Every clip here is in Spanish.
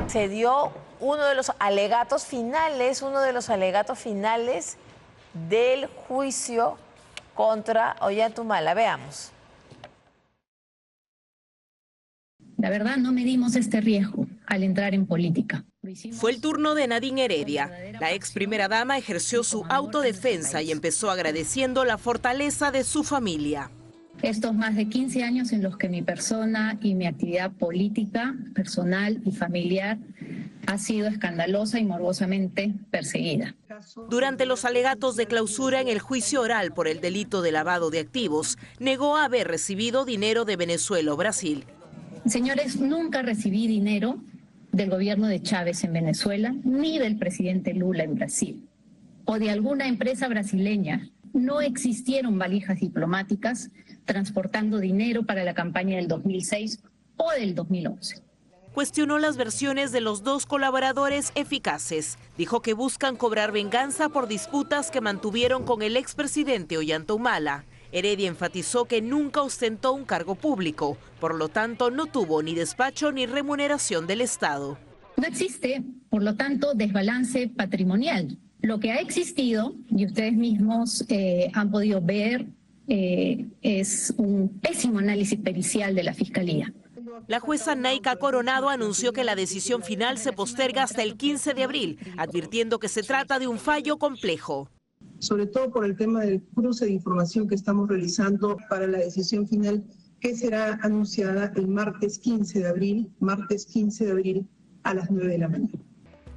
Se dio uno de los alegatos finales, del juicio contra Ollanta. Veamos. La verdad, no medimos este riesgo al entrar en política. Fue el turno de Nadine Heredia. La ex primera dama ejerció su autodefensa y empezó agradeciendo la fortaleza de su familia. Estos más de 15 años en los que mi persona y mi actividad política, personal y familiar ha sido escandalosa y morbosamente perseguida. Durante los alegatos de clausura en el juicio oral por el delito de lavado de activos, negó haber recibido dinero de Venezuela o Brasil. Señores, nunca recibí dinero del gobierno de Chávez en Venezuela, ni del presidente Lula en Brasil, o de alguna empresa brasileña. No existieron valijas diplomáticas transportando dinero para la campaña del 2006 o del 2011. Cuestionó las versiones de los dos colaboradores eficaces. Dijo que buscan cobrar venganza por disputas que mantuvieron con el expresidente Ollanta. Heredia enfatizó que nunca ostentó un cargo público, por lo tanto no tuvo ni despacho ni remuneración del Estado. No existe, por lo tanto, desbalance patrimonial. Lo que ha existido, y ustedes mismos han podido ver, es un pésimo análisis pericial de la Fiscalía. La jueza Naica Coronado anunció que la decisión final se posterga hasta el 15 de abril, advirtiendo que se trata de un fallo complejo. Sobre todo por el tema del cruce de información que estamos realizando para la decisión final, que será anunciada el martes 15 de abril a las 9 de la mañana.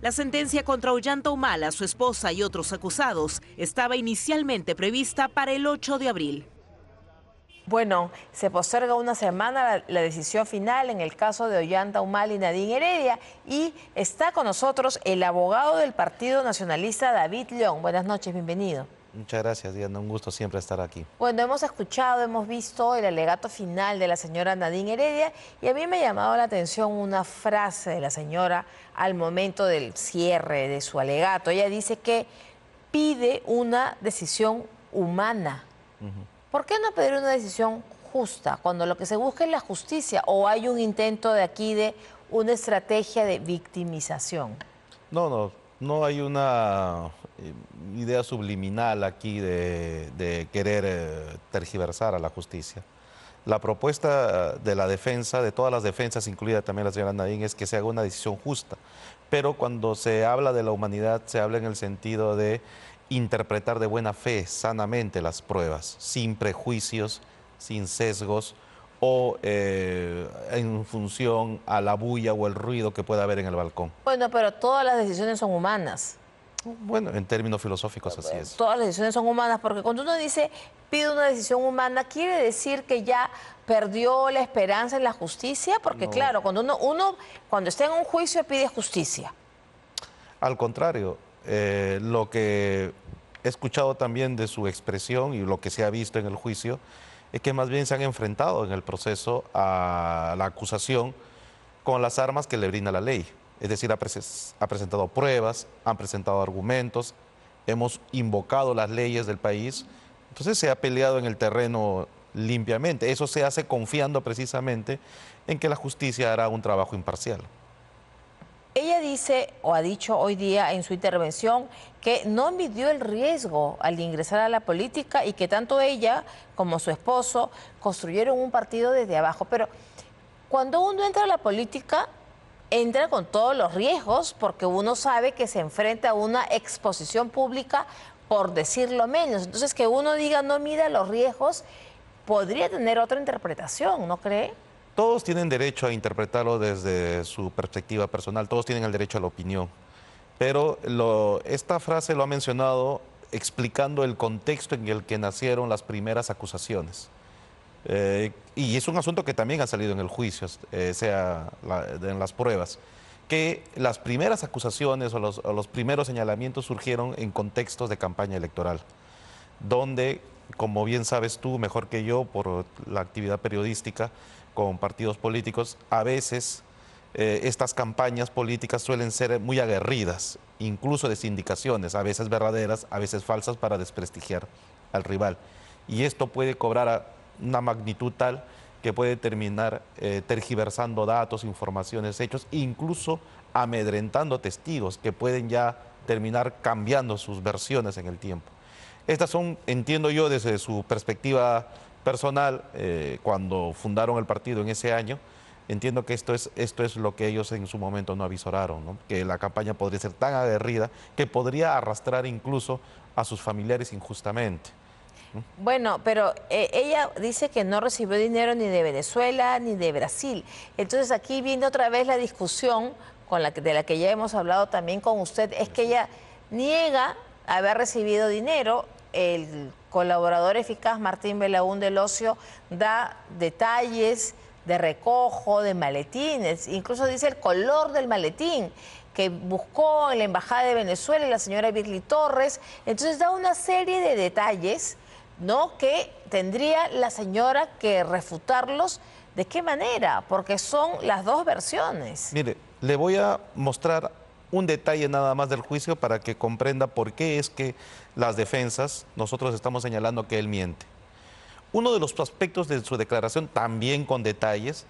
La sentencia contra Ollanta, su esposa y otros acusados estaba inicialmente prevista para el 8 de abril. Bueno, se posterga una semana la decisión final en el caso de Ollanta y Nadine Heredia. Y está con nosotros el abogado del Partido Nacionalista, David León. Buenas noches, bienvenido. Muchas gracias, Diana. Un gusto siempre estar aquí. Bueno, hemos escuchado, hemos visto el alegato final de la señora Nadine Heredia y a mí me ha llamado la atención una frase de la señora al momento del cierre de su alegato. Ella dice que pide una decisión humana. ¿Por qué no pedir una decisión justa cuando lo que se busca es la justicia o hay un intento de aquí de una estrategia de victimización? No hay una idea subliminal aquí de querer tergiversar a la justicia. La propuesta de la defensa, de todas las defensas, incluida también la señora Nadine, es que se haga una decisión justa. Pero cuando se habla de la humanidad, se habla en el sentido de interpretar de buena fe, sanamente las pruebas, sin prejuicios, sin sesgos o en función a la bulla o el ruido que pueda haber en el balcón. Bueno, pero todas las decisiones son humanas. Bueno, en términos filosóficos así es. Todas las decisiones son humanas, porque cuando uno dice pide una decisión humana, ¿quiere decir que ya perdió la esperanza en la justicia? Porque no. Claro, cuando uno cuando está en un juicio pide justicia. Al contrario, lo que he escuchado también de su expresión y lo que se ha visto en el juicio es que más bien se han enfrentado en el proceso a la acusación con las armas que le brinda la ley. Es decir, ha presentado pruebas, han presentado argumentos, hemos invocado las leyes del país. Entonces se ha peleado en el terreno limpiamente. Eso se hace confiando precisamente en que la justicia hará un trabajo imparcial. Ella dice, o ha dicho hoy día en su intervención, que no midió el riesgo al ingresar a la política y que tanto ella como su esposo construyeron un partido desde abajo. Pero cuando uno entra a la política, entra con todos los riesgos porque uno sabe que se enfrenta a una exposición pública, por decirlo menos. Entonces, que uno diga no mida los riesgos podría tener otra interpretación, ¿no cree? Todos tienen derecho a interpretarlo desde su perspectiva personal, todos tienen el derecho a la opinión. Pero esta frase lo ha mencionado explicando el contexto en el que nacieron las primeras acusaciones. Y es un asunto que también ha salido en el juicio, en las pruebas, que las primeras acusaciones o los primeros señalamientos surgieron en contextos de campaña electoral, donde, como bien sabes tú, mejor que yo, por la actividad periodística con partidos políticos, a veces estas campañas políticas suelen ser muy aguerridas, incluso de sindicaciones, a veces verdaderas, a veces falsas, para desprestigiar al rival. Y esto puede cobrar una magnitud tal que puede terminar tergiversando datos, informaciones, hechos, incluso amedrentando testigos que pueden ya terminar cambiando sus versiones en el tiempo. Estas son, entiendo yo, desde su perspectiva personal, cuando fundaron el partido en ese año, entiendo que esto es lo que ellos en su momento no avisoraron, ¿no? Que la campaña podría ser tan aguerrida que podría arrastrar incluso a sus familiares injustamente. Bueno, pero ella dice que no recibió dinero ni de Venezuela ni de Brasil. Entonces aquí viene otra vez la discusión de la que ya hemos hablado también con usted, es que ella niega haber recibido dinero. El colaborador eficaz Martín Belaúnde Locio da detalles de recojo de maletines, incluso dice el color del maletín que buscó en la Embajada de Venezuela la señora Birly Torres. Entonces da una serie de detalles, ¿no?, que tendría la señora que refutarlos. ¿De qué manera? Porque son las dos versiones. Mire, le voy a mostrar un detalle nada más del juicio para que comprenda por qué es que las defensas, nosotros estamos señalando que él miente. Uno de los aspectos de su declaración, también con detalles,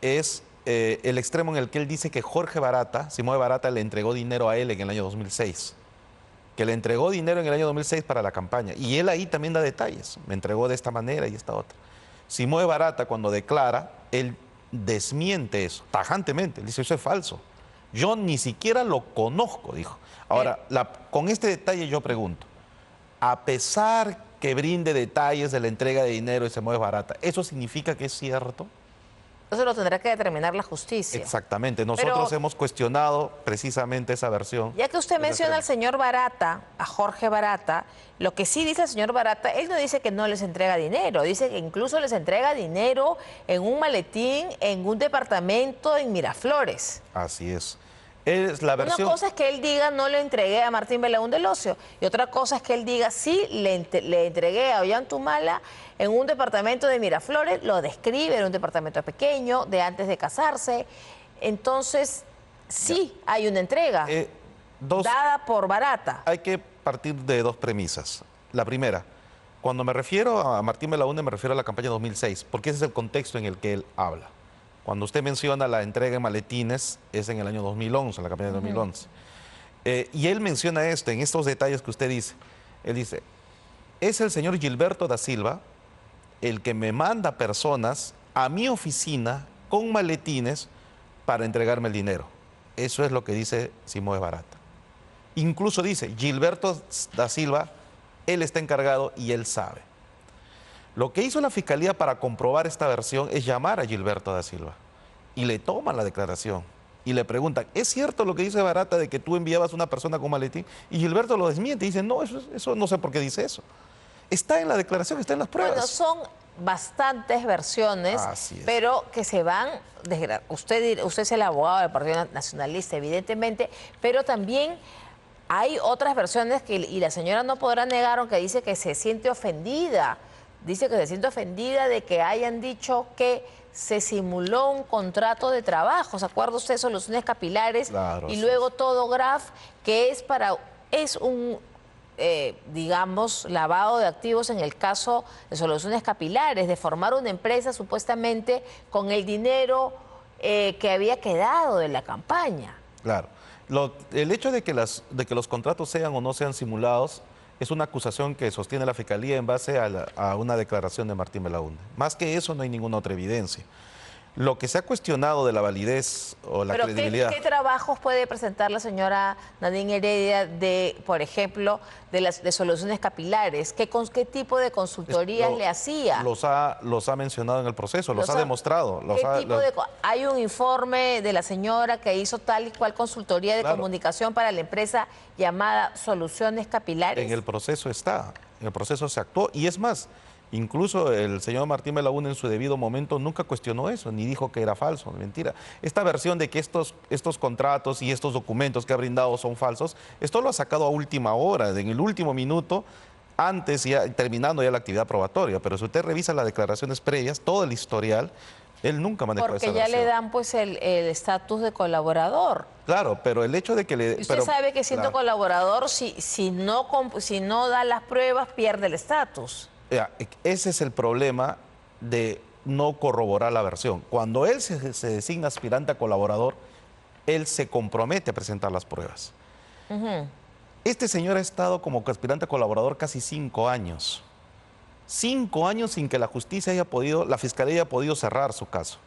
es el extremo en el que él dice que Jorge Barata, Simón Barata, le entregó dinero a él en el año 2006. Que le entregó dinero en el año 2006 para la campaña. Y él ahí también da detalles. Me entregó de esta manera y esta otra. Simón Barata, cuando declara, él desmiente eso tajantemente. Él dice, eso es falso. Yo ni siquiera lo conozco, dijo. Ahora, con este detalle yo pregunto, a pesar que brinde detalles de la entrega de dinero y se mueve barata, ¿eso significa que es cierto? Eso lo tendrá que determinar la justicia. Exactamente. Nosotros hemos cuestionado precisamente esa versión. Ya que usted menciona al señor Barata, a Jorge Barata, lo que sí dice el señor Barata, él no dice que no les entrega dinero, dice que incluso les entrega dinero en un maletín, en un departamento en Miraflores. Así es. Es la versión... Una cosa es que él diga no le entregué a Martín Belaúnde Locio y otra cosa es que él diga sí le entregué a Ollantumala en un departamento de Miraflores, lo describe, en un departamento pequeño, de antes de casarse. Entonces, sí hay una entrega dada por Barata. Hay que partir de dos premisas. La primera, cuando me refiero a Martín Belaúnde me refiero a la campaña 2006, porque ese es el contexto en el que él habla. Cuando usted menciona la entrega en maletines, es en el año 2011, en la campaña de 2011. Y él menciona esto, en estos detalles que usted dice. Él dice, es el señor Gilberto da Silva el que me manda personas a mi oficina con maletines para entregarme el dinero. Eso es lo que dice Simón Barata. Incluso dice, Gilberto da Silva, él está encargado y él sabe. Lo que hizo la Fiscalía para comprobar esta versión es llamar a Gilberto da Silva y le toman la declaración y le preguntan, ¿es cierto lo que dice Barata de que tú enviabas a una persona con maletín? Y Gilberto lo desmiente y dice, no, eso no sé por qué dice eso. Está en la declaración, está en las pruebas. Bueno, son bastantes versiones, pero que se van, usted es el abogado del Partido Nacionalista, evidentemente, pero también hay otras versiones y la señora no podrá negar, aunque dice que se siente ofendida. Dice que se siente ofendida de que hayan dicho que se simuló un contrato de trabajo. ¿Se acuerda usted de Soluciones Capilares? Claro, y luego todo Graf, que es un, digamos, lavado de activos en el caso de Soluciones Capilares, de formar una empresa supuestamente con el dinero que había quedado de la campaña. Claro. El hecho de que los contratos sean o no sean simulados es una acusación que sostiene la Fiscalía en base a una declaración de Martín Belaúnde. Más que eso no hay ninguna otra evidencia. Lo que se ha cuestionado de la validez o la credibilidad... ¿Qué trabajos puede presentar la señora Nadine Heredia por ejemplo, de Soluciones Capilares? ¿Qué tipo de consultorías le hacía? Los ha mencionado en el proceso, los ha demostrado. Hay un informe de la señora que hizo tal y cual consultoría de comunicación para la empresa llamada Soluciones Capilares. En el proceso está, en el proceso se actuó y es más... Incluso el señor Martín Belaúnde en su debido momento nunca cuestionó eso, ni dijo que era falso, mentira. Esta versión de que estos contratos y estos documentos que ha brindado son falsos, esto lo ha sacado a última hora, en el último minuto, antes ya terminando ya la actividad probatoria. Pero si usted revisa las declaraciones previas, todo el historial, él nunca manejó esa versión. Porque ya le dan pues el estatus de colaborador. Claro, pero el hecho de que le... Usted sabe que siendo colaborador, si no da las pruebas, pierde el estatus. Ese es el problema de no corroborar la versión. Cuando él se designa aspirante a colaborador, él se compromete a presentar las pruebas. Este señor ha estado como aspirante a colaborador casi 5 años. 5 años sin que la justicia la fiscalía haya podido cerrar su caso.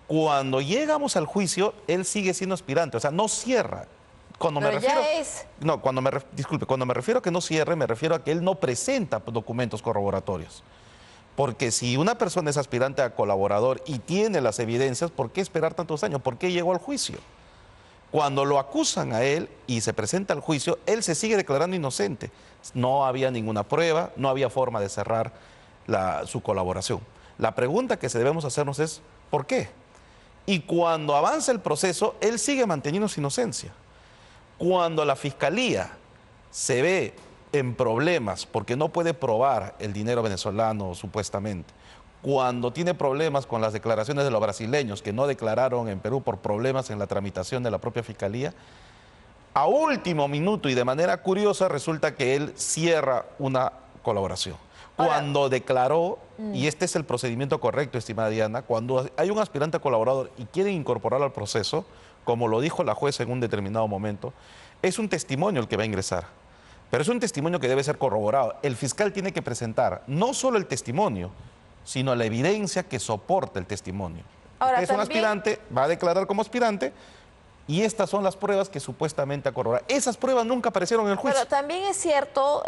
Cuando llegamos al juicio, él sigue siendo aspirante, o sea, no cierra. Cuando me refiero, no, disculpe, cuando me refiero a que no cierre, me refiero a que él no presenta documentos corroboratorios. Porque si una persona es aspirante a colaborador y tiene las evidencias, ¿por qué esperar tantos años? ¿Por qué llegó al juicio? Cuando lo acusan a él y se presenta al juicio, él se sigue declarando inocente. No había ninguna prueba, no había forma de cerrar su colaboración. La pregunta que debemos hacernos es, ¿por qué? Y cuando avanza el proceso, él sigue manteniendo su inocencia. Cuando la fiscalía se ve en problemas porque no puede probar el dinero venezolano supuestamente, cuando tiene problemas con las declaraciones de los brasileños que no declararon en Perú por problemas en la tramitación de la propia fiscalía, a último minuto y de manera curiosa resulta que él cierra una colaboración. Cuando declaró, y este es el procedimiento correcto, estimada Diana, cuando hay un aspirante a colaborador y quieren incorporarlo al proceso, como lo dijo la jueza en un determinado momento, es un testimonio el que va a ingresar. Pero es un testimonio que debe ser corroborado. El fiscal tiene que presentar no solo el testimonio, sino la evidencia que soporta el testimonio. Ahora, Usted es un aspirante, va a declarar como aspirante, y estas son las pruebas que supuestamente ha corroborado. Esas pruebas nunca aparecieron en el juicio. Pero también es cierto,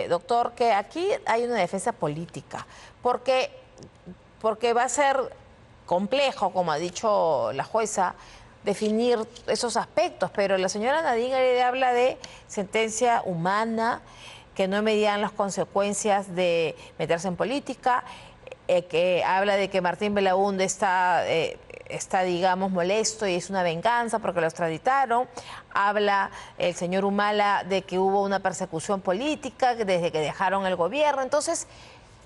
doctor, que aquí hay una defensa política, porque va a ser complejo, como ha dicho la jueza, definir esos aspectos, pero la señora Nadine Heredia habla de sentencia humana, que no medían las consecuencias de meterse en política, que habla de que Martín Belaúnde está, digamos, molesto y es una venganza porque lo extraditaron. Habla el señor Humala de que hubo una persecución política desde que dejaron el gobierno. Entonces,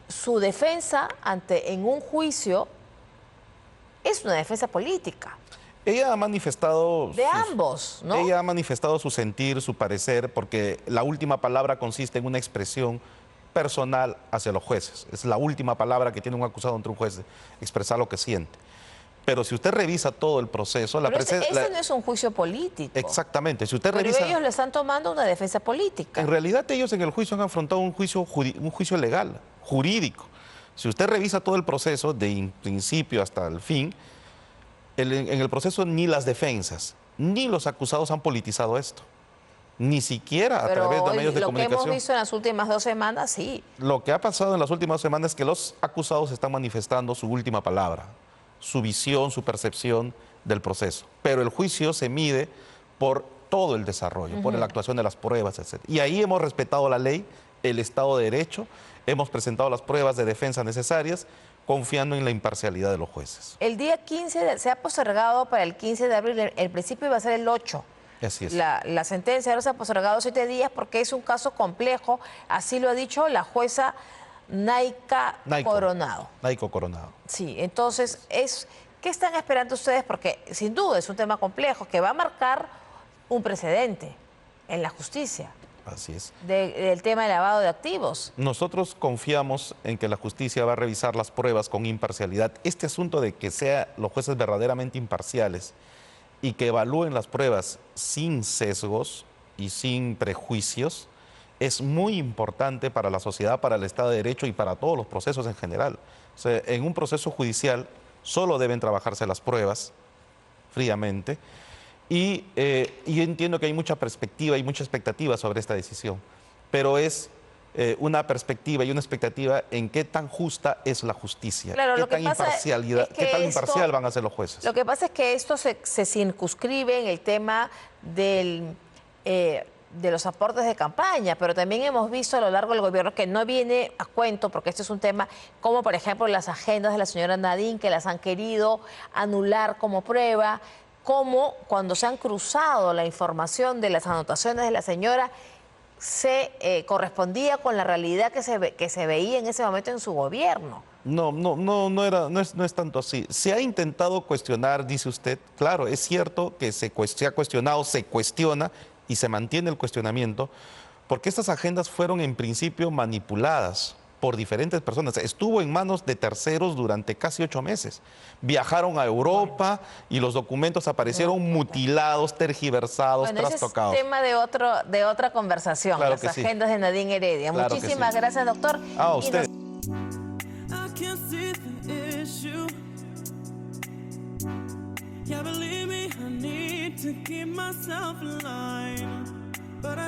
su defensa en un juicio es una defensa política. Ella ha manifestado... De ambos, ¿no? Ella ha manifestado su sentir, su parecer, porque la última palabra consiste en una expresión personal hacia los jueces. Es la última palabra que tiene un acusado ante un juez, expresar lo que siente. Pero si usted revisa todo el proceso... Pero ese no es un juicio político. Exactamente. Si usted pero revisa... ellos le están tomando una defensa política. En realidad ellos en el juicio han afrontado un juicio legal, jurídico. Si usted revisa todo el proceso, de principio hasta el fin... En el proceso ni las defensas ni los acusados han politizado esto. Ni siquiera a través de medios de comunicación. Lo que hemos visto en las últimas 2 semanas, sí. Lo que ha pasado en las últimas 2 semanas es que los acusados están manifestando su última palabra, su visión, su percepción del proceso. Pero el juicio se mide por todo el desarrollo, por la actuación de las pruebas, etc. Y ahí hemos respetado la ley, el Estado de Derecho, hemos presentado las pruebas de defensa necesarias, confiando en la imparcialidad de los jueces. El día 15 se ha postergado para el 15 de abril, el principio iba a ser el 8. Así es. La sentencia ahora se ha postergado 7 días porque es un caso complejo, así lo ha dicho la jueza Naico Coronado. Naico Coronado. Sí, entonces, ¿qué están esperando ustedes? Porque sin duda es un tema complejo que va a marcar un precedente en la justicia. Así es. Del tema de lavado de activos. Nosotros confiamos en que la justicia va a revisar las pruebas con imparcialidad. Este asunto de que sean los jueces verdaderamente imparciales y que evalúen las pruebas sin sesgos y sin prejuicios es muy importante para la sociedad, para el Estado de Derecho y para todos los procesos en general. O sea, en un proceso judicial solo deben trabajarse las pruebas fríamente. Y yo entiendo que hay mucha perspectiva y mucha expectativa sobre esta decisión, pero es una perspectiva y una expectativa en qué tan justa es la justicia, claro, qué tan imparcial van a ser los jueces. Lo que pasa es que esto se circunscribe en el tema de los aportes de campaña, pero también hemos visto a lo largo del gobierno que no viene a cuento, porque este es un tema como, por ejemplo, las agendas de la señora Nadine, que las han querido anular como prueba, como cuando se han cruzado la información de las anotaciones de la señora, se correspondía con la realidad que se veía en ese momento en su gobierno. No es tanto así. Se ha intentado cuestionar, dice usted. Claro, es cierto que se ha cuestionado, se cuestiona y se mantiene el cuestionamiento, porque estas agendas fueron en principio manipuladas por diferentes personas. Estuvo en manos de terceros durante casi 8 meses. Viajaron a Europa y los documentos aparecieron mutilados, tergiversados, trastocados. Ese es tema de otra conversación, Claro las agendas de Nadine Heredia. Claro Muchísimas gracias, doctor. A usted. Yeah, believe me, I need to keep myself alive.